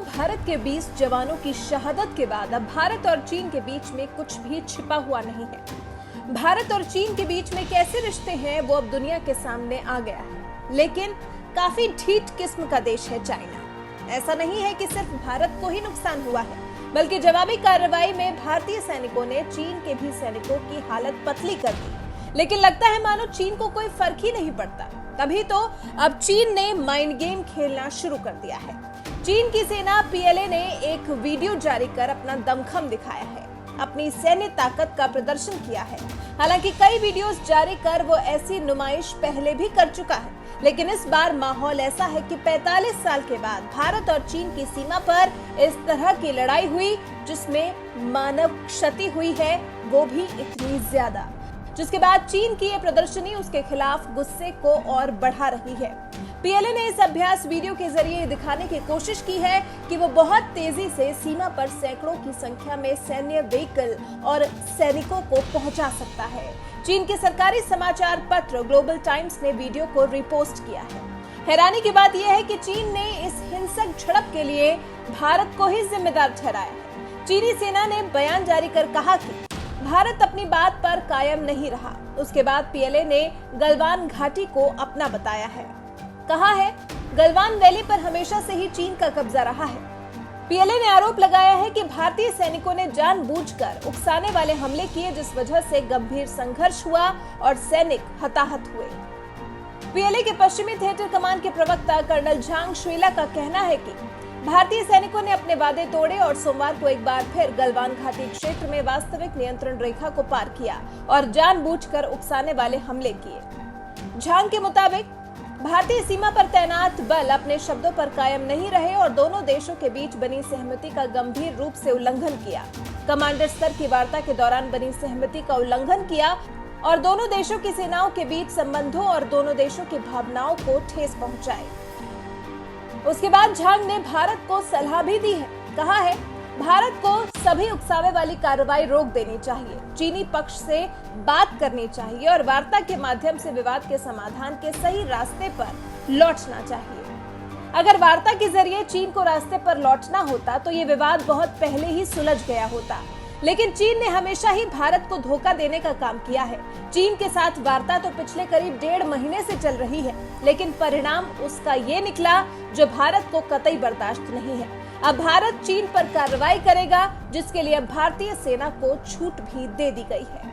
भारत के 20 जवानों की शहादत के बाद अब भारत और चीन के बीच में कुछ भी छिपा हुआ नहीं है। भारत और चीन के बीच में कैसे रिश्ते हैं वो अब दुनिया के सामने आ गया है। लेकिन काफी ढीठ किस्म का देश है चाइना। ऐसा नहीं है कि सिर्फ भारत को ही नुकसान हुआ है, बल्कि जवाबी कार्रवाई में भारतीय सैनिकों ने चीन के भी सैनिकों की हालत पतली कर दी। लेकिन लगता है मानो चीन को कोई फर्क ही नहीं पड़ता। तभी तो अब चीन ने माइंड गेम खेलना शुरू कर दिया है। चीन की सेना PLA ने एक वीडियो जारी कर अपना दमखम दिखाया है, अपनी सैन्य ताकत का प्रदर्शन किया है। हालांकि कई वीडियोस जारी कर वो ऐसी नुमाइश पहले भी कर चुका है, लेकिन इस बार माहौल ऐसा है कि 45 साल के बाद भारत और चीन की सीमा पर इस तरह की लड़ाई हुई जिसमें मानव क्षति हुई है, वो भी इतनी ज्यादा, जिसके बाद चीन की ये प्रदर्शनी उसके खिलाफ गुस्से को और बढ़ा रही है। PLA ने इस अभ्यास वीडियो के जरिए दिखाने की कोशिश की है कि वो बहुत तेजी से सीमा पर सैकड़ों की संख्या में सैन्य व्हीकल और सैनिकों को पहुंचा सकता है। चीन के सरकारी समाचार पत्र ग्लोबल टाइम्स ने वीडियो को रिपोस्ट किया है। हैरानी की बात यह है कि चीन ने इस हिंसक झड़प के लिए भारत को ही जिम्मेदार ठहराया है। चीनी सेना ने बयान जारी कर कहा कि भारत अपनी बात पर कायम नहीं रहा। उसके बाद PLA ने गलवान घाटी को अपना बताया है। कहा है, गलवान वैली पर हमेशा से ही चीन का कब्जा रहा है। PLA ने आरोप लगाया है कि भारतीय सैनिकों ने जानबूझकर उकसाने वाले हमले किए, जिस वजह से गंभीर संघर्ष हुआ और सैनिक हताहत हुए। PLA के पश्चिमी थिएटर कमान के प्रवक्ता कर्नल झांग शुइला का कहना है कि भारतीय सैनिकों ने अपने वादे तोड़े और सोमवार को एक बार फिर गलवान घाटी क्षेत्र में वास्तविक नियंत्रण रेखा को पार किया और जानबूझकर उकसाने वाले हमले किए। झांग के मुताबिक भारतीय सीमा पर तैनात बल अपने शब्दों पर कायम नहीं रहे और दोनों देशों के बीच बनी सहमति का गंभीर रूप से उल्लंघन किया। कमांडर स्तर की वार्ता के दौरान बनी सहमति का उल्लंघन किया और दोनों देशों की सेनाओं के बीच संबंधों और दोनों देशों की भावनाओं को ठेस पहुंचाई। उसके बाद झांग ने भारत को सलाह भी दी है। कहा है, भारत को सभी उकसावे वाली कार्रवाई रोक देनी चाहिए, चीनी पक्ष से बात करनी चाहिए और वार्ता के माध्यम से विवाद के समाधान के सही रास्ते पर लौटना चाहिए। अगर वार्ता के जरिए चीन को रास्ते पर लौटना होता तो ये विवाद बहुत पहले ही सुलझ गया होता। लेकिन चीन ने हमेशा ही भारत को धोखा देने का काम किया है। चीन के साथ वार्ता तो पिछले करीब 1.5 महीने से चल रही है, लेकिन परिणाम उसका ये निकला जो भारत को कतई बर्दाश्त नहीं है। अब भारत चीन पर कार्रवाई करेगा, जिसके लिए भारतीय सेना को छूट भी दे दी गई है।